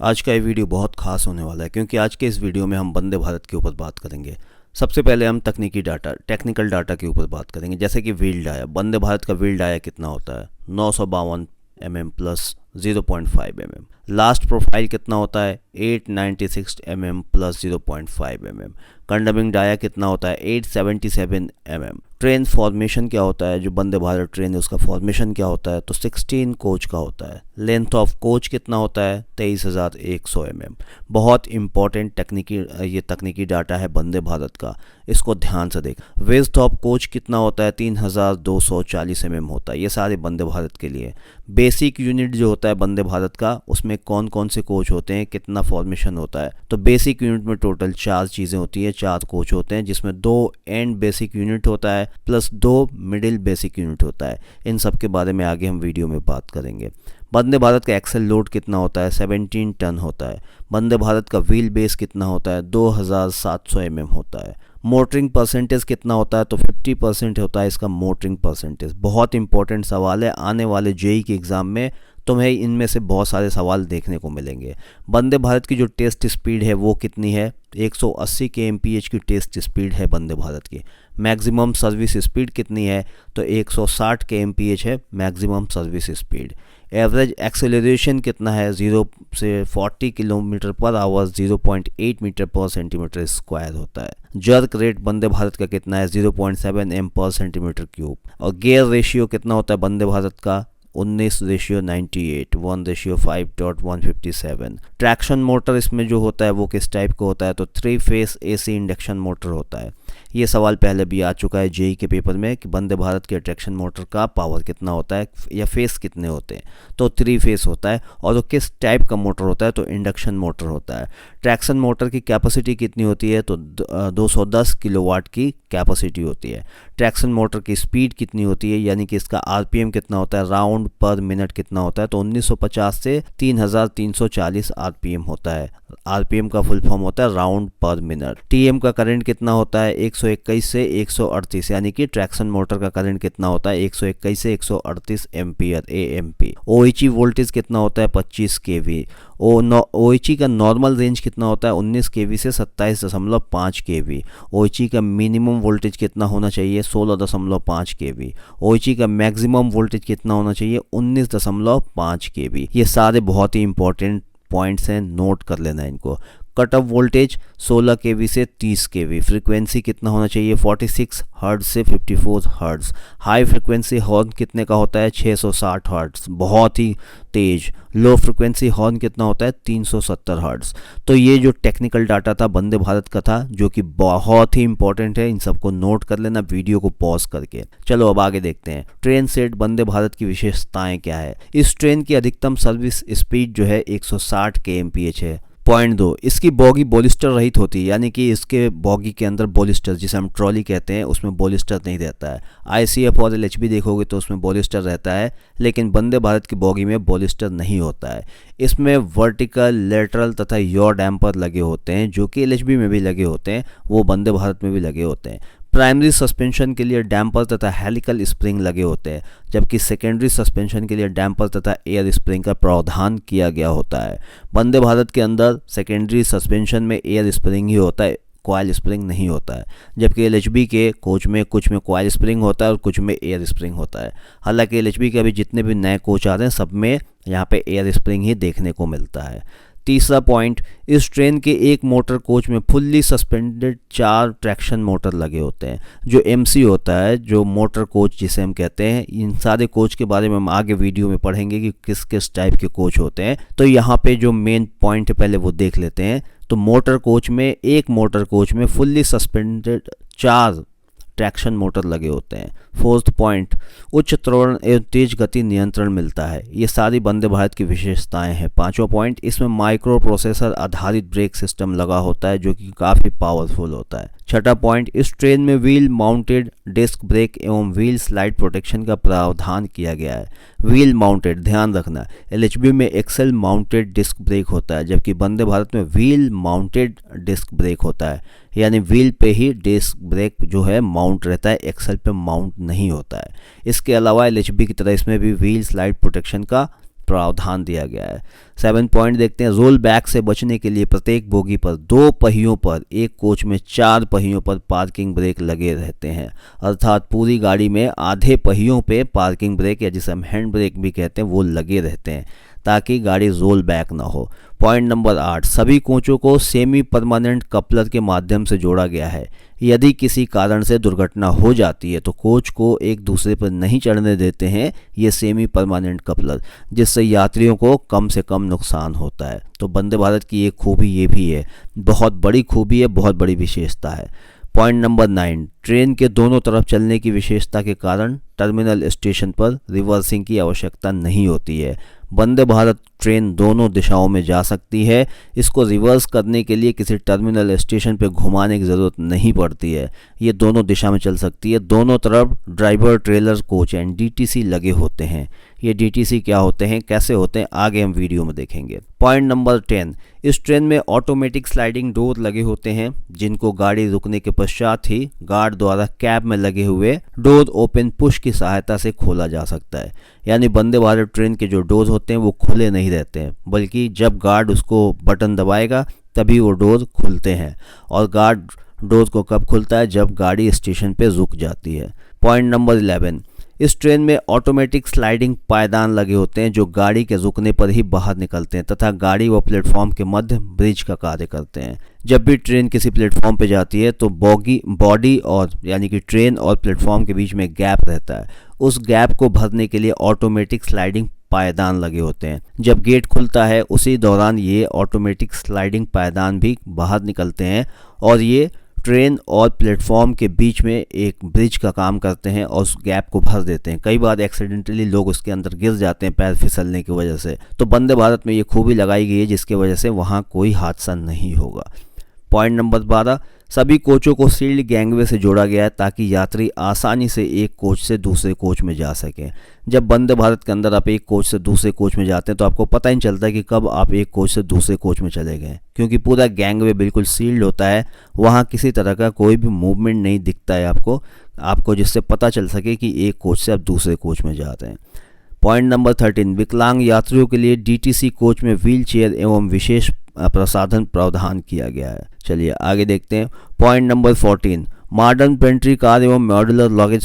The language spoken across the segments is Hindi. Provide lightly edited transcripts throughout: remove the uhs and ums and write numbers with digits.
आज का ये वीडियो बहुत खास होने वाला है क्योंकि आज के इस वीडियो में हम वंदे भारत के ऊपर बात करेंगे। सबसे पहले हम टेक्निकल डाटा के ऊपर बात करेंगे, जैसे कि व्हील डाया। वंदे भारत का व्हील डाया कितना होता है? 952 mm plus 0.5 mm। Last profile कितना होता है? 896 mm plus 0.5 mm। Condemning dia कितना होता है? 877 mm। ट्रेन फॉर्मेशन क्या होता है? जो वंदे भारत ट्रेन है उसका फॉर्मेशन क्या होता है? तो 16 कोच का होता है। लेंथ ऑफ कोच कितना होता है? 23,100 mm। बहुत इंपॉर्टेंट तकनीकी डाटा है वंदे भारत का, इसको ध्यान से देख। विड्थ ऑफ कोच कितना होता है? 3,240 mm होता है। ये सारे वंदे भारत के लिए। बेसिक यूनिट जो होता है वंदे भारत का, उसमें कौन कौन से कोच होते हैं, कितना फॉर्मेशन होता है? तो बेसिक यूनिट में टोटल 4 चीज़ें होती है, 4 कोच होते हैं, जिसमें 2 एंड बेसिक यूनिट होता है प्लस 2 मिडिल बेसिक यूनिट होता है। इन सब के बारे में आगे हम वीडियो में बात करेंगे। वंदे भारत का एक्सेल लोड कितना होता है? 17 टन होता है। वंदे भारत का व्हील बेस कितना होता है? 2,700 mm होता है। मोटरिंग परसेंटेज कितना होता है? तो 50% होता है इसका मोटरिंग परसेंटेज। बहुत इंपॉर्टेंट सवाल है, आने वाले जेईई के एग्ज़ाम में तुम्हें इनमें से बहुत सारे सवाल देखने को मिलेंगे। वंदे भारत की जो टेस्ट स्पीड है वो कितनी है? 180 kmph की टेस्ट स्पीड है वंदे भारत की। मैक्सिमम सर्विस स्पीड कितनी है? तो 160 kmph है maximum service speed. Average acceleration कितना है? 0 से 40 किलोमीटर पर आवर 0.8 मीटर पर सेंटीमीटर स्क्वायर होता है। जर्क रेट वंदे भारत का कितना है? 0.7 m पर सेंटीमीटर क्यूब। और गियर रेशियो कितना होता है वंदे भारत का? 19:98, 1:5.157। ट्रैक्शन मोटर इसमें जो होता है वो किस टाइप का होता है? तो 3 फेस AC इंडक्शन मोटर होता है। ये सवाल पहले भी आ चुका है जेईई के पेपर में कि वंदे भारत के ट्रैक्शन मोटर का पावर कितना होता है या फेस कितने होते हैं? तो 3 फेस होता है। और वो किस टाइप का मोटर होता है? तो इंडक्शन मोटर होता है। ट्रैक्शन मोटर की कैपेसिटी कितनी होती है? तो 210 किलोवाट की कैपेसिटी होती है। ट्रैक्शन मोटर की स्पीड कितनी होती है, यानी कि इसका RPM कितना होता है? राउंड पर मिनट कितना होता है? तो 1950 से 3,340 RPM होता है। RPM का फुल फॉर्म होता है राउंड पर मिनट। TM का करंट कितना होता है? 121 से 138, यानी कि ट्रैक्शन मोटर का करंट कितना होता है? 121 से 138 एम्पियर AMP। OHE वोल्टेज कितना होता है? 25 kV। OHE का नॉर्मल रेंज कितना होता है? 19 kV से 27.5 kV। OHE का मिनिमम वोल्टेज कितना होना चाहिए? 16.5 kV। OHE का मैक्सिमम वोल्टेज कितना होना चाहिए? 19.5 kV। ये सारे बहुत ही इंपॉर्टेंट पॉइंट्स हैं, नोट कर लेना इनको। कट ऑफ वोल्टेज 16 kV से 30 kV। फ्रीक्वेंसी कितना होना चाहिए? 46 हर्ट्ज से 54 हर्ट्ज। हाई फ्रीक्वेंसी हॉर्न कितने का होता है? 660 हर्ट्ज, बहुत ही तेज। लो फ्रीक्वेंसी हॉर्न कितना होता है? 370 हर्ट्ज। तो ये जो टेक्निकल डाटा था वंदे भारत का था, जो कि बहुत ही इंपॉर्टेंट है। इन सबको नोट कर लेना वीडियो को पॉज करके। चलो अब आगे देखते हैं ट्रेन सेट वंदे भारत की विशेषताएं क्या है। इस ट्रेन की अधिकतम सर्विस स्पीड जो है 160 kmph है। पॉइंट 2, इसकी बॉगी बोलिस्टर रहित होती है, यानी कि इसके बॉगी के अंदर बोलिस्टर, जिसे हम ट्रॉली कहते हैं, उसमें बोलिस्टर नहीं रहता है। ICF और LHB देखोगे तो उसमें बोलिस्टर रहता है, लेकिन वंदे भारत की बॉगी में बोलिस्टर नहीं होता है। इसमें वर्टिकल, लेटरल तथा यॉ डैम्पर लगे होते हैं, जो कि LHB में भी लगे होते हैं, वो वंदे भारत में भी लगे होते हैं। प्राइमरी सस्पेंशन के लिए डैम्पर तथा हेलिकल स्प्रिंग लगे होते हैं, जबकि सेकेंडरी सस्पेंशन के लिए डैम्पर तथा एयर स्प्रिंग का प्रावधान किया गया होता है। वंदे भारत के अंदर सेकेंडरी सस्पेंशन में एयर स्प्रिंग ही होता है, कॉइल स्प्रिंग नहीं होता है। जबकि LHB के कोच में कुछ में कॉइल स्प्रिंग होता है और कुछ में एयर स्प्रिंग होता है। हालांकि LHB के अभी जितने भी नए कोच आ रहे हैं सब में यहाँ पे एयर स्प्रिंग ही देखने को मिलता है। तीसरा पॉइंट, इस ट्रेन के एक मोटर कोच में फुल्ली सस्पेंडेड 4 ट्रैक्शन मोटर लगे होते हैं। जो MC होता है, जो मोटर कोच जिसे हम कहते हैं, इन सारे कोच के बारे में हम आगे वीडियो में पढ़ेंगे कि किस किस टाइप के कोच होते हैं। तो यहाँ पे जो मेन पॉइंट है पहले वो देख लेते हैं। तो मोटर कोच में, एक मोटर कोच में फुल्ली सस्पेंडेड 4 ट्रैक्शन मोटर लगे होते हैं। फोर्थ पॉइंट, उच्च त्वरण एवं तेज गति नियंत्रण मिलता है। ये सारी वंदे भारत की विशेषताएं हैं। पांचवा पॉइंट, इसमें माइक्रो प्रोसेसर आधारित ब्रेक सिस्टम लगा होता है, जो कि काफ़ी पावरफुल होता है। छठा पॉइंट, इस ट्रेन में व्हील माउंटेड डिस्क ब्रेक एवं व्हील स्लाइड प्रोटेक्शन का प्रावधान किया गया है। व्हील माउंटेड, ध्यान रखना, LHB में एक्सेल माउंटेड डिस्क ब्रेक होता है, जबकि वंदे भारत में व्हील माउंटेड डिस्क ब्रेक होता है, यानी व्हील पे ही डिस्क ब्रेक जो है माउंट रहता है, एक्सेल पे माउंट नहीं होता है। इसके अलावा LHB की तरह इसमें भी व्हील स्लाइड प्रोटेक्शन का प्रावधान दिया गया है। 7 पॉइंट देखते हैं। रोल बैक से बचने के लिए प्रत्येक बोगी पर 2 पहियों पर, एक कोच में 4 पहियों पर पार्किंग ब्रेक लगे रहते हैं, अर्थात पूरी गाड़ी में आधे पहियों पे पार्किंग ब्रेक या जिसे हम हैंड ब्रेक भी कहते हैं वो लगे रहते हैं ताकि गाड़ी रोल बैक ना हो। पॉइंट नंबर 8, सभी कोचों को सेमी परमानेंट कपलर के माध्यम से जोड़ा गया है। यदि किसी कारण से दुर्घटना हो जाती है तो कोच को एक दूसरे पर नहीं चढ़ने देते हैं ये सेमी परमानेंट कपलर, जिससे यात्रियों को कम से कम नुकसान होता है। तो वंदे भारत की एक खूबी ये भी है, बहुत बड़ी खूबी है, बहुत बड़ी विशेषता है। पॉइंट नंबर 9, ट्रेन के दोनों तरफ चलने की विशेषता के कारण टर्मिनल स्टेशन पर रिवर्सिंग की आवश्यकता नहीं होती है। वंदे भारत ट्रेन दोनों दिशाओं में जा सकती है। इसको रिवर्स करने के लिए किसी टर्मिनल स्टेशन पर घुमाने की ज़रूरत नहीं पड़ती है। ये दोनों दिशा में चल सकती है। दोनों तरफ driver trailer coach and DTC लगे होते हैं। ये डीटीसी क्या होते हैं, कैसे होते हैं, आगे हम वीडियो में देखेंगे। पॉइंट नंबर 10, इस ट्रेन में ऑटोमेटिक स्लाइडिंग डोर लगे होते हैं जिनको गाड़ी रुकने के पश्चात ही गार्ड द्वारा कैब में लगे हुए डोर ओपन पुश की सहायता से खोला जा सकता है। यानी वंदे भारत ट्रेन के जो डोर होते हैं वो खुले नहीं रहते हैं, बल्कि जब गार्ड उसको बटन दबाएगा तभी वो डोर खुलते हैं। और गार्ड डोर को कब खुलता है, जब गाड़ी स्टेशन पे रुक जाती है। पॉइंट नंबर 11, इस ट्रेन में ऑटोमेटिक स्लाइडिंग पायदान लगे होते हैं जो गाड़ी के रुकने पर ही बाहर निकलते हैं तथा गाड़ी व प्लेटफॉर्म के मध्य ब्रिज का कार्य करते हैं। जब भी ट्रेन किसी प्लेटफॉर्म पर जाती है तो बॉडी और यानी कि ट्रेन और प्लेटफॉर्म के बीच में गैप रहता है। उस गैप को भरने के लिए ऑटोमेटिक स्लाइडिंग पायदान लगे होते हैं। जब गेट खुलता है उसी दौरान ये ऑटोमेटिक स्लाइडिंग पायदान भी बाहर निकलते हैं और ये ट्रेन और प्लेटफॉर्म के बीच में एक ब्रिज का काम करते हैं और उस गैप को भर देते हैं। कई बार एक्सीडेंटली लोग उसके अंदर गिर जाते हैं पैर फिसलने की वजह से। तो वंदे भारत में ये खूबी लगाई गई है जिसकी वजह से वहाँ कोई हादसा नहीं होगा। पॉइंट नंबर 12, सभी कोचों को सील्ड गैंगवे से जोड़ा गया है ताकि यात्री आसानी से एक कोच से दूसरे कोच में जा सकें। जब वंदे भारत के अंदर आप एक कोच से दूसरे कोच में जाते हैं तो आपको पता ही नहीं चलता कि कब आप एक कोच से दूसरे कोच में चले गए, क्योंकि पूरा गैंगवे बिल्कुल सील्ड होता है। वहाँ किसी तरह का कोई भी मूवमेंट नहीं दिखता है आपको जिससे पता चल सके कि एक कोच से आप दूसरे कोच में जाते हैं। पॉइंट नंबर 13, विकलांग यात्रियों के लिए डीटीसी कोच में व्हील चेयर एवं विशेष प्रसाधन प्रावधान किया गया है। चलिए आगे देखते हैं। Point number 14, modern pantry car एवं मॉड्यूलर लगेज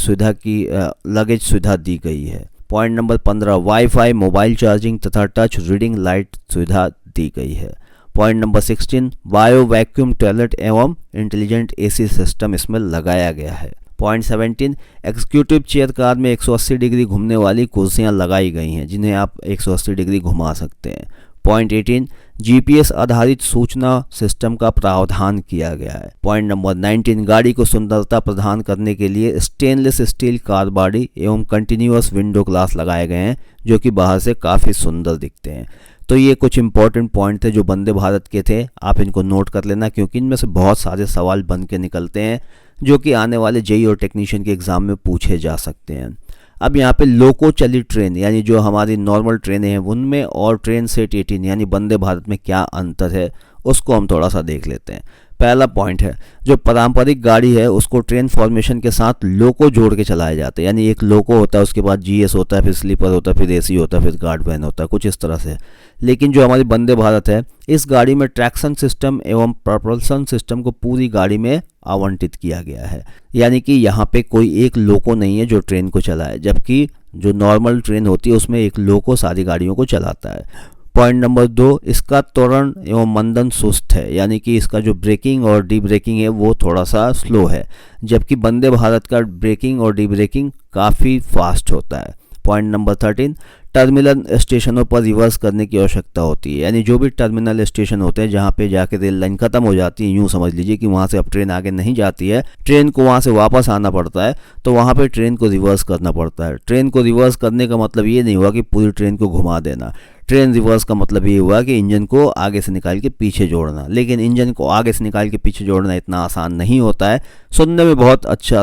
सुविधा दी गई है। Point number 15, wifi, mobile charging तथा टच रीडिंग लाइट सुविधा दी गई है। Point number 16, bio vacuum toilet एवं इंटेलिजेंट एसी सिस्टम इसमें लगाया गया है। पॉइंट 17, एग्जीक्यूटिव चेयर कार में 180 डिग्री घूमने वाली कुर्सियां लगाई गई हैं जिन्हें आप 180 डिग्री घुमा सकते हैं। पॉइंट 18, जीपीएस आधारित सूचना सिस्टम का प्रावधान किया गया है। पॉइंट नंबर 19, गाड़ी को सुंदरता प्रदान करने के लिए स्टेनलेस स्टील कार बॉडी एवं कंटिन्यूअस विंडो ग्लास लगाए गए हैं जो कि बाहर से काफ़ी सुंदर दिखते हैं। तो ये कुछ इंपॉर्टेंट पॉइंट थे जो वंदे भारत के थे, आप इनको नोट कर लेना क्योंकि इनमें से बहुत सारे सवाल बन के निकलते हैं जो कि आने वाले जेईई और टेक्नीशियन के एग्ज़ाम में पूछे जा सकते हैं। अब यहाँ पे लोको चलित ट्रेन यानी जो हमारी नॉर्मल ट्रेनें हैं उनमें और ट्रेन सेट 18 यानी वंदे भारत में क्या अंतर है उसको हम थोड़ा सा देख लेते हैं। पहला पॉइंट है, जो पारंपरिक गाड़ी है उसको ट्रेन फॉर्मेशन के साथ लोको जोड़ के चलाए जाते हैं। यानी एक लोको होता है, उसके बाद जीएस होता है, फिर स्लीपर होता है, फिर एसी होता है, फिर गार्ड वैन होता है, कुछ इस तरह से। लेकिन जो हमारी वंदे भारत है इस गाड़ी में ट्रैक्शन सिस्टम एवं प्रपल्सन सिस्टम को पूरी गाड़ी में आवंटित किया गया है। यानी कि यहाँ पे कोई एक लोको नहीं है जो ट्रेन को चलाए, जबकि जो नॉर्मल ट्रेन होती है उसमें एक लोको सारी गाड़ियों को चलाता है। पॉइंट नंबर 2, इसका त्वरण एवं मंदन सुस्त है, यानी कि इसका जो ब्रेकिंग और डी ब्रेकिंग है वो थोड़ा सा स्लो है, जबकि वंदे भारत का ब्रेकिंग और डी ब्रेकिंग काफ़ी फास्ट होता है। पॉइंट नंबर 13, टर्मिनल स्टेशनों पर रिवर्स करने की आवश्यकता होती है। यानी जो भी टर्मिनल स्टेशन होते हैं जहाँ पे जाके रेल लाइन खत्म हो जाती है, यूँ समझ लीजिए कि वहाँ से अब ट्रेन आगे नहीं जाती है, ट्रेन को वहाँ से वापस आना पड़ता है, तो वहाँ पे ट्रेन को रिवर्स करना पड़ता है। ट्रेन को रिवर्स करने का मतलब ये नहीं हुआ कि पूरी ट्रेन को घुमा देना। ट्रेन रिवर्स का मतलब ये हुआ कि इंजन को आगे से निकाल के पीछे जोड़ना। लेकिन इंजन को आगे से निकाल के पीछे जोड़ना इतना आसान नहीं होता है। सुनने में बहुत अच्छा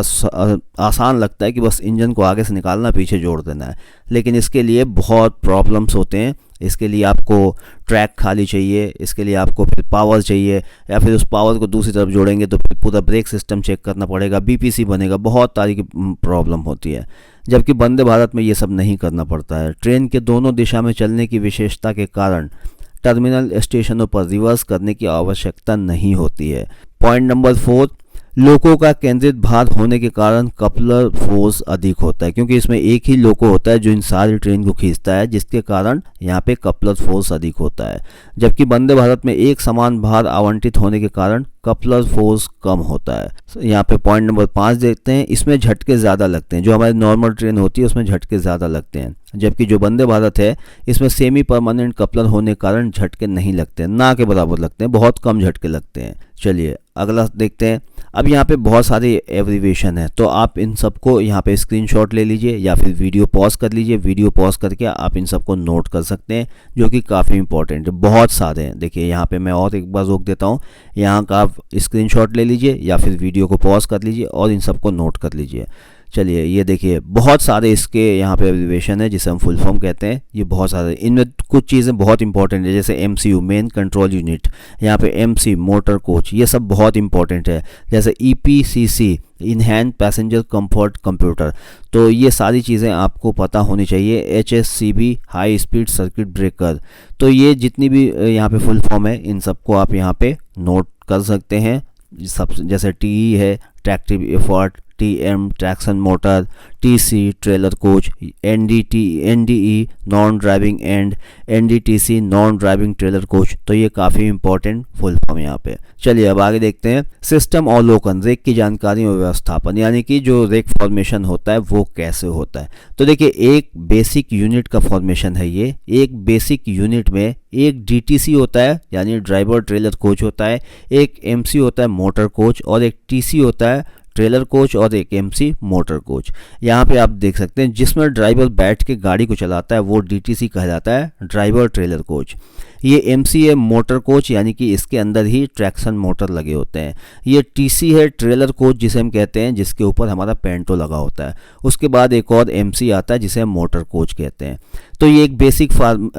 आसान लगता है कि बस इंजन को आगे से निकालना, पीछे जोड़ देना है, लेकिन इसके लिए बहुत प्रॉब्लम्स होते हैं। इसके लिए आपको ट्रैक खाली चाहिए, इसके लिए आपको फिर पावर चाहिए, या फिर उस पावर को दूसरी तरफ जोड़ेंगे तो फिर पूरा ब्रेक सिस्टम चेक करना पड़ेगा, बीपीसी बनेगा, बहुत सारी प्रॉब्लम होती है। जबकि वंदे भारत में ये सब नहीं करना पड़ता है। ट्रेन के दोनों दिशा में चलने की विशेषता के कारण टर्मिनल स्टेशनों पर रिवर्स करने की आवश्यकता नहीं होती है। पॉइंट नंबर 4, लोको का केंद्रित भार होने के कारण कपलर फोर्स अधिक होता है, क्योंकि इसमें एक ही लोको होता है जो इन सारी ट्रेन को खींचता है, जिसके कारण यहाँ पे कपलर फोर्स अधिक होता है। जबकि वंदे भारत में एक समान भार आवंटित होने के कारण कपलर फोर्स कम होता है। यहाँ पे पॉइंट नंबर 5 देखते हैं, इसमें झटके ज़्यादा लगते हैं। जो हमारी नॉर्मल ट्रेन होती है उसमें झटके ज़्यादा लगते हैं, जबकि जो वंदे भारत है इसमें सेमी परमानेंट कपलर होने के कारण झटके नहीं लगते, ना के बराबर लगते हैं, बहुत कम झटके लगते हैं। चलिए अगला देखते हैं। अब यहाँ पे बहुत सारे एब्रीविएशन है, तो आप इन सबको यहाँ पे स्क्रीनशॉट ले लीजिए या फिर वीडियो पॉज कर लीजिए। वीडियो पॉज करके आप इन सबको नोट कर सकते हैं, जो कि काफ़ी इंपॉर्टेंट है, बहुत सारे हैं। देखिए यहाँ पे मैं और एक बार रोक देता हूँ, यहाँ का आप स्क्रीनशॉट ले लीजिए या फिर वीडियो को पॉज कर लीजिए और इन सबको नोट कर लीजिए। चलिए ये देखिए बहुत सारे इसके यहाँ पे एब्रीविएशन है जिसे हम फुल फॉर्म कहते हैं। ये बहुत सारे, इनमें कुछ चीज़ें बहुत इंपॉर्टेंट है, जैसे एमसीयू मेन कंट्रोल यूनिट, यहाँ पे एमसी मोटर कोच, ये सब बहुत इंपॉर्टेंट है। जैसे EPCC in hand passenger comfort computer, तो ये सारी चीज़ें आपको पता होनी चाहिए। HSCB high speed circuit breaker, तो ये जितनी भी यहाँ पे फुल फॉर्म है इन सबको आप यहाँ पे नोट कर सकते हैं। सब जैसे टीई है tractive effort, TM traction motor, TC trailer coach, NDE non driving end, NDTC non driving trailer coach, तो ये काफ़ी इंपॉर्टेंट फुल फॉर्म यहाँ पे। चलिए अब आगे देखते हैं सिस्टम अवलोकन, रेक की जानकारी और व्यवस्थापन, यानी कि जो रेक फॉर्मेशन होता है वो कैसे होता है। तो देखिए एक बेसिक यूनिट का फॉर्मेशन है ये। एक बेसिक यूनिट में एक डीटीसी होता है यानी ड्राइवर ट्रेलर कोच होता है, एक एमसी होता है मोटर कोच, और एक टीसी होता है ट्रेलर कोच, और एक एमसी मोटर कोच। यहाँ पे आप देख सकते हैं जिसमें ड्राइवर बैठ के गाड़ी को चलाता है वो डीटीसी कहलाता है, ड्राइवर ट्रेलर कोच। ये एमसी है मोटर कोच, यानी कि इसके अंदर ही ट्रैक्शन मोटर लगे होते हैं। ये टीसी है ट्रेलर कोच जिसे हम कहते हैं, जिसके ऊपर हमारा पेंटो लगा होता है। उसके बाद एक और एमसी आता है जिसे हम मोटर कोच कहते हैं। तो ये एक बेसिक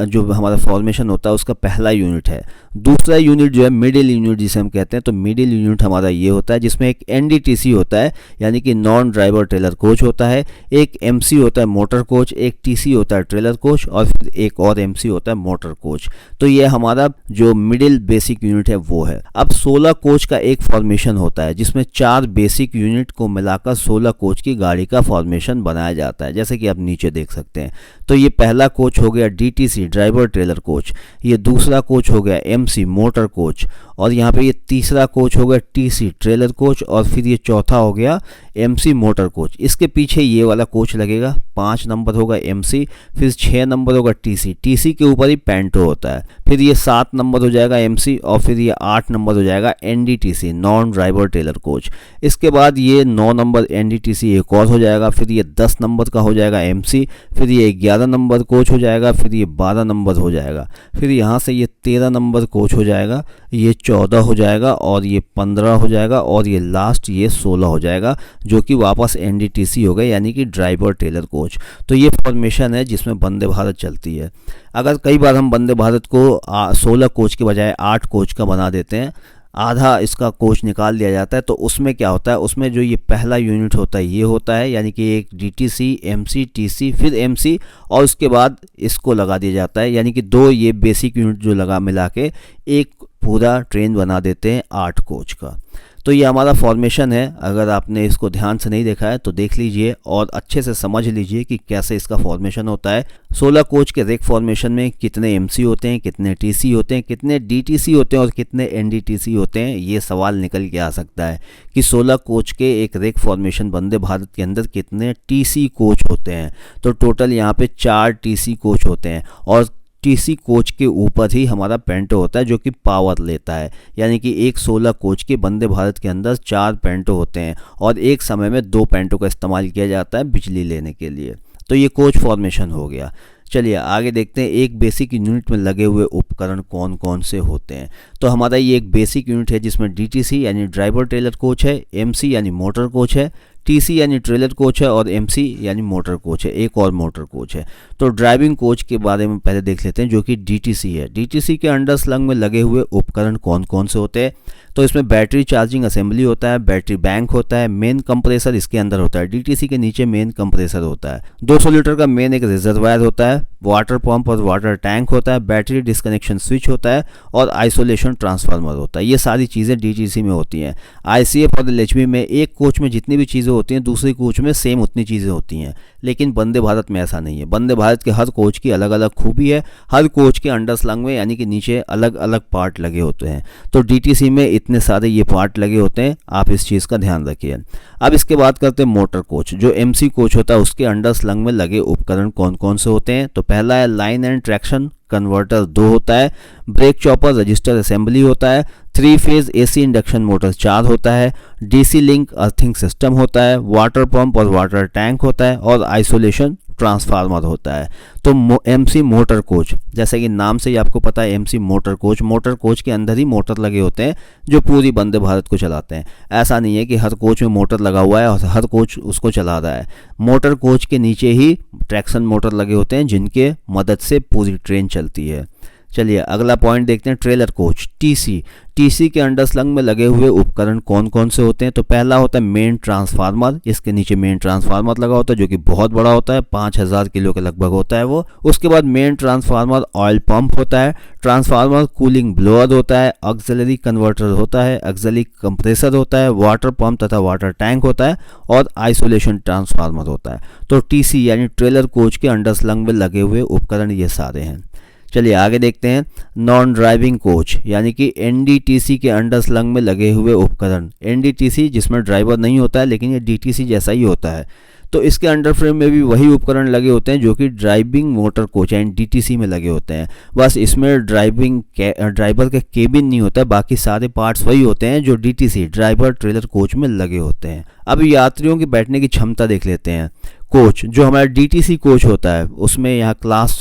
जो हमारा फॉर्मेशन होता है उसका पहला यूनिट है। दूसरा यूनिट जो है मिडिल यूनिट जिसे हम कहते हैं, तो मिडिल यूनिट हमारा ये होता है जिसमें एक एनडीटीसी होता है यानी कि नॉन ड्राइवर ट्रेलर कोच होता है, एक एमसी होता है मोटर कोच, एक टीसी होता है ट्रेलर कोच, और फिर एक और एमसी होता है मोटर कोच। तो ये हमारा जो मिडिल बेसिक यूनिट है वो है। अब 16 कोच का एक फॉर्मेशन होता है जिसमें 4 बेसिक यूनिट को मिलाकर 16 कोच की गाड़ी का फॉर्मेशन बनाया जाता है, जैसे कि आप नीचे देख सकते हैं। तो ये पहला कोच हो गया डीटीसी ड्राइवर ट्रेलर कोच, ये दूसरा कोच हो गया एमसी मोटर कोच, और यहाँ पे ये तीसरा कोच हो गया टीसी ट्रेलर कोच, और फिर ये चौथा हो गया एमसी मोटर कोच। इसके पीछे ये वाला कोच लगेगा, 5 नंबर होगा एमसी, फिर 6 नंबर होगा टीसी, टीसी के ऊपर ही पेंटो होता है, फिर ये 7 नंबर हो जाएगा एमसी, और फिर ये 8 नंबर हो जाएगा एनडीटीसी नॉन ड्राइवर ट्रेलर कोच। इसके बाद ये 9 नंबर एनडीटीसी एक और हो जाएगा, फिर ये 10 नंबर का हो जाएगा एमसी, फिर ये 11 नंबर कोच हो जाएगा, फिर ये 12 नंबर हो जाएगा, फिर यहाँ से ये 13 नंबर कोच हो जाएगा, ये 14 हो जाएगा, और ये 15 हो जाएगा, और ये लास्ट ये 16 हो जाएगा, जो कि वापस एनडीटीसी हो गए यानी कि ड्राइवर ट्रेलर कोच। तो ये फॉर्मेशन है जिसमें वंदे भारत चलती है। अगर कई बार हम वंदे भारत को 16 कोच के बजाय 8 कोच का बना देते हैं, आधा इसका कोच निकाल दिया जाता है, तो उसमें क्या होता है, उसमें जो ये पहला यूनिट होता है ये होता है, यानी कि एक डीटीसी एमसी टीसी फिर एमसी, और उसके बाद इसको लगा दिया जाता है, यानी कि 2 ये बेसिक यूनिट जो लगा मिला के एक पूरा ट्रेन बना देते हैं 8 कोच का। तो ये हमारा फॉर्मेशन है। अगर आपने इसको ध्यान से नहीं देखा है तो देख लीजिए और अच्छे से समझ लीजिए कि कैसे इसका फॉर्मेशन होता है। 16 कोच के रेक फॉर्मेशन में कितने एमसी होते हैं, कितने टीसी होते हैं, कितने डीटीसी होते हैं और कितने एनडीटीसी होते हैं, ये सवाल निकल के आ सकता है कि 16 कोच के एक रेक फॉर्मेशन वंदे भारत के अंदर कितने टीसी कोच होते हैं। तो टोटल यहाँ पे 4 टीसी कोच होते हैं, और टीसी कोच के ऊपर ही हमारा पेंटो होता है जो कि पावर लेता है, यानी कि एक 16 कोच के वंदे भारत के अंदर 4 पेंटो होते हैं और एक समय में 2 पेंटो का इस्तेमाल किया जाता है बिजली लेने के लिए। तो ये कोच फॉर्मेशन हो गया। चलिए आगे देखते हैं एक बेसिक यूनिट में लगे हुए उपकरण कौन कौन से होते हैं। तो हमारा ये एक बेसिक यूनिट है जिसमें डीटीसी यानी ड्राइवर ट्रेलर कोच है, एमसी यानी मोटर कोच है, टीसी यानी ट्रेलर कोच है और एमसी यानी मोटर कोच है, एक और मोटर कोच है। तो ड्राइविंग कोच के बारे में पहले देख लेते हैं जो कि डीटीसी है। डीटीसी के अंडर स्लंग में लगे हुए उपकरण कौन कौन से होते हैं। तो इसमें बैटरी चार्जिंग असेंबली होता है, बैटरी बैंक होता है, मेन कंप्रेसर इसके अंदर होता है, डीटीसी के नीचे मेन कंप्रेसर होता है, 200 लीटर का मेन एक रिजर्वायर होता है, वाटर पंप और वाटर टैंक होता है, बैटरी डिस्कनेक्शन स्विच होता है और आइसोलेशन ट्रांसफार्मर होता है। ये सारी चीज़ें डीटीसी में होती हैं। आईसीएफ और एलएचबी में एक कोच में जितनी भी चीज़ें होती हैं दूसरी कोच में सेम उतनी चीज़ें होती हैं, लेकिन वंदे भारत में ऐसा नहीं है। वंदे भारत के हर कोच की अलग अलग खूबी है, हर कोच के अंडर स्लंग में यानी कि नीचे अलग अलग पार्ट लगे होते हैं। तो डीटीसी में इतने सारे ये पार्ट लगे होते हैं, आप इस चीज़ का ध्यान रखिए। अब इसके बाद करते हैं मोटर कोच। जो एमसी कोच होता है उसके अंडर स्लंग में लगे उपकरण कौन कौन से होते हैं। तो पहला है लाइन एंड ट्रैक्शन कन्वर्टर 2 होता है, ब्रेक चॉपर रजिस्टर असेंबली होता है, 3 फेज एसी इंडक्शन मोटर 4 होता है, डीसी लिंक अर्थिंग सिस्टम होता है, वाटर पंप और वाटर टैंक होता है और आइसोलेशन ट्रांसफार्मर होता है। तो एमसी मोटर कोच, जैसे कि नाम से ही आपको पता है एमसी मोटर कोच के अंदर ही मोटर लगे होते हैं जो पूरी वंदे भारत को चलाते हैं। ऐसा नहीं है कि हर कोच में मोटर लगा हुआ है और हर कोच उसको चला रहा है। मोटर कोच के नीचे ही ट्रैक्शन मोटर लगे होते हैं जिनके मदद से पूरी ट्रेन चलती है। चलिए अगला पॉइंट देखते हैं ट्रेलर कोच टीसी के अंडर स्लंग में लगे हुए उपकरण कौन कौन से होते हैं। तो पहला होता है मेन ट्रांसफार्मर, इसके नीचे मेन ट्रांसफार्मर लगा होता है जो कि बहुत बड़ा होता है, 5000 किलो के लगभग होता है वो। उसके बाद मेन ट्रांसफार्मर ऑयल पंप होता है, ट्रांसफार्मर कूलिंग ब्लोअर होता है, ऑक्सिलरी कन्वर्टर होता है, ऑक्सिलरी कंप्रेसर होता है, वाटर पंप तथा वाटर टैंक होता है और आइसोलेशन ट्रांसफार्मर होता है। तो टीसी यानी ट्रेलर कोच के अंडर स्लंग में लगे हुए उपकरण ये सारे हैं। चलिए आगे देखते हैं नॉन ड्राइविंग कोच यानी कि एनडीटीसी के अंडर स्लंग में लगे हुए उपकरण। एनडीटीसी जिसमें ड्राइवर नहीं होता है लेकिन ये डीटीसी जैसा ही होता है। तो इसके अंडर फ्रेम में भी वही उपकरण लगे होते हैं जो कि ड्राइविंग मोटर कोच यानी डीटीसी में लगे होते हैं। बस इसमें ड्राइवर का केबिन नहीं होता है, बाकी सारे पार्ट्स वही होते हैं जो डीटीसी ड्राइवर ट्रेलर कोच में लगे होते हैं। अब यात्रियों की बैठने की क्षमता देख लेते हैं। कोच जो हमारा डीटीसी कोच होता है उसमें यहाँ क्लास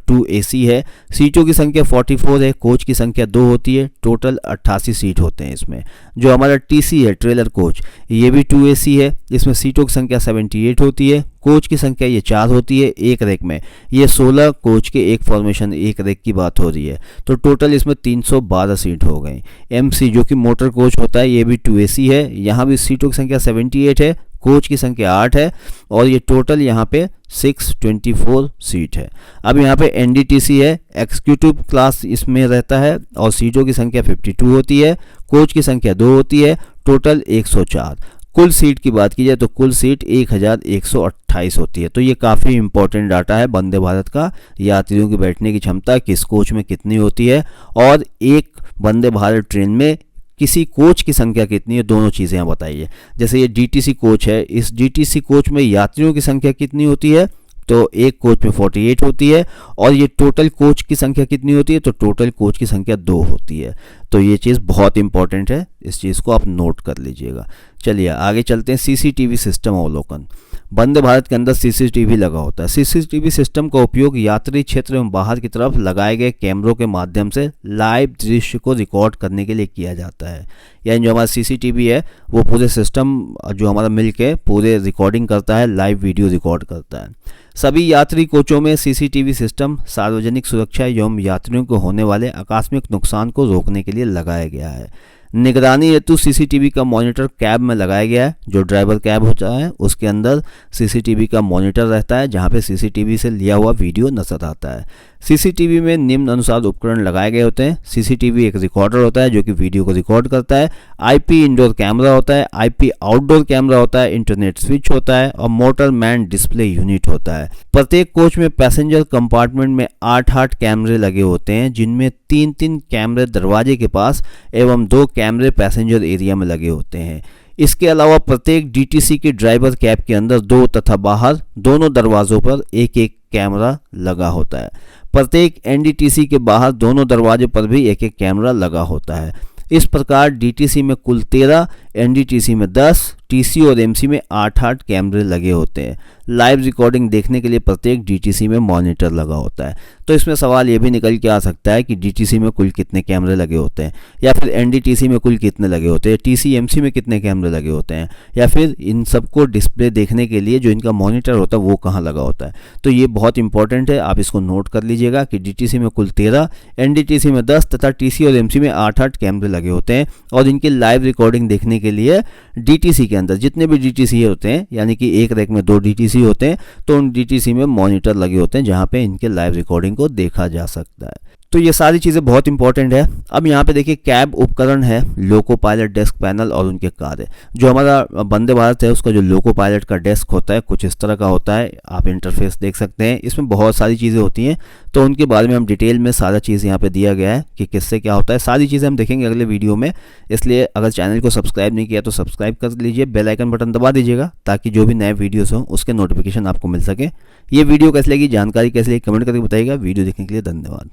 2 एसी है, सीटों की संख्या 44 है, कोच की संख्या 2 होती है, टोटल 88 सीट होते हैं इसमें। जो हमारा टीसी है ट्रेलर कोच ये भी 2 एसी है, इसमें सीटों की संख्या 78 होती है, कोच की संख्या ये 4 होती है एक रेक में। ये 16 कोच के एक फॉर्मेशन एक रेक की बात हो रही है। तो टोटल इसमें 312 सीट हो गई। एमसी जो कि मोटर कोच होता है ये भी 2 एसी है, यहाँ भी सीटों की संख्या 78 है, कोच की संख्या 8 है और ये टोटल यहाँ पे 624 सीट है। अब यहाँ पे एनडीटीसी है, एग्जीक्यूटिव क्लास इसमें रहता है और सीटों की संख्या 52 होती है, कोच की संख्या 2 होती है, टोटल 104। कुल सीट की बात की जाए तो कुल सीट 1128 होती है। तो ये काफ़ी इंपॉर्टेंट डाटा है वंदे भारत का, यात्रियों की बैठने की क्षमता किस कोच में कितनी होती है और एक वंदे भारत ट्रेन में किसी कोच की संख्या कितनी है, दोनों चीज़ें यहाँ बताइए। जैसे ये डीटीसी कोच है, इस डीटीसी कोच में यात्रियों की संख्या कितनी होती है। तो एक कोच में 48 होती है और ये टोटल कोच की संख्या कितनी होती है। तो टोटल कोच की संख्या 2 होती है। तो ये चीज़ बहुत इंपॉर्टेंट है, इस चीज़ को आप नोट कर लीजिएगा। चलिए आगे चलते हैं सीसीटीवी सिस्टम अवलोकन। वंदे भारत के अंदर सीसीटीवी लगा होता है। सीसीटीवी सिस्टम का उपयोग यात्री क्षेत्र एवं बाहर की तरफ लगाए गए कैमरों के माध्यम से लाइव दृश्य को रिकॉर्ड करने के लिए किया जाता है। यानी जो हमारा सीसीटीवी है वो पूरे सिस्टम जो हमारा मिलके पूरे रिकॉर्डिंग करता है, लाइव वीडियो रिकॉर्ड करता है। सभी यात्री कोचों में सीसीटीवी सिस्टम सार्वजनिक सुरक्षा एवं यात्रियों को होने वाले आकस्मिक नुकसान को रोकने के लिए लगाया गया है। निगरानी हेतु सीसीटीवी का मॉनिटर कैब में लगाया गया है। जो ड्राइवर कैब होता है उसके अंदर सीसीटीवी का मॉनिटर रहता है जहां पे सीसीटीवी से लिया हुआ वीडियो नजर आता है। सीसीटीवी में निम्न अनुसार उपकरण लगाए गए होते हैं। सीसीटीवी एक रिकॉर्डर होता है जो कि वीडियो को रिकॉर्ड करता है, आईपी इंडोर कैमरा होता है, आईपी आउटडोर कैमरा होता है, इंटरनेट स्विच होता है और मोटर मैन डिस्प्ले यूनिट होता है। प्रत्येक कोच में पैसेंजर कंपार्टमेंट में 8 कैमरे लगे होते हैं जिनमें 3 कैमरे दरवाजे के पास एवं 2 कैमरे पैसेंजर एरिया में लगे होते हैं। इसके अलावा प्रत्येक डीटीसी के ड्राइवर कैब के अंदर 2 तथा बाहर दोनों दरवाजों पर एक कैमरा लगा होता है। प्रत्येक एनडीटीसी के बाहर दोनों दरवाजे पर भी एक कैमरा लगा होता है। इस प्रकार डीटीसी में कुल 13, एनडीटीसी में 10, टीसी और एमसी में 8-8 कैमरे लगे होते हैं। लाइव रिकॉर्डिंग देखने के लिए प्रत्येक डीटीसी में मॉनिटर लगा होता है। तो इसमें सवाल ये भी निकल के आ सकता है कि डीटीसी में कुल कितने कैमरे लगे होते हैं, या फिर एनडीटीसी में कुल कितने लगे होते हैं, टीसीएमसी में कितने कैमरे लगे होते हैं, या फिर इन सबको डिस्प्ले देखने के लिए जो इनका मॉनिटर होता है वो कहाँ लगा होता है। तो ये बहुत इंपॉर्टेंट है, आप इसको नोट कर लीजिएगा कि डीटीसी में कुल 13, एनडीटीसी में 10 तथा टीसी और एमसी में 8-8 कैमरे लगे होते हैं। और इनकी लाइव रिकॉर्डिंग देखने के लिए डीटीसी के अंदर जितने भी डीटीसी होते हैं, यानी कि एक रैक में 2 डीटीसी होते हैं, तो उन डीटीसी में मॉनिटर लगे होते हैं जहाँ पे इनके लाइव रिकॉर्डिंग को देखा जा सकता है। तो ये सारी चीज़ें बहुत इंपॉर्टेंट है। अब यहाँ पे देखिए कैब उपकरण है, लोको पायलट डेस्क पैनल और उनके कार्य। जो हमारा वंदे भारत है उसका जो लोको पायलट का डेस्क होता है कुछ इस तरह का होता है, आप इंटरफेस देख सकते हैं। इसमें बहुत सारी चीज़ें होती हैं, तो उनके बारे में हम डिटेल में सारा चीज़ यहाँ पे दिया गया है कि किससे क्या होता है। सारी चीज़ें हम देखेंगे अगले वीडियो में, इसलिए अगर चैनल को सब्सक्राइब नहीं किया तो सब्सक्राइब कर लीजिए, बेल आइकन बटन दबा दीजिएगा ताकि जो भी नए वीडियोस हों उसके नोटिफिकेशन आपको मिल सके। ये वीडियो कैसी लगी, जानकारी कैसी लगी, कमेंट करके बताइएगा। वीडियो देखने के लिए धन्यवाद।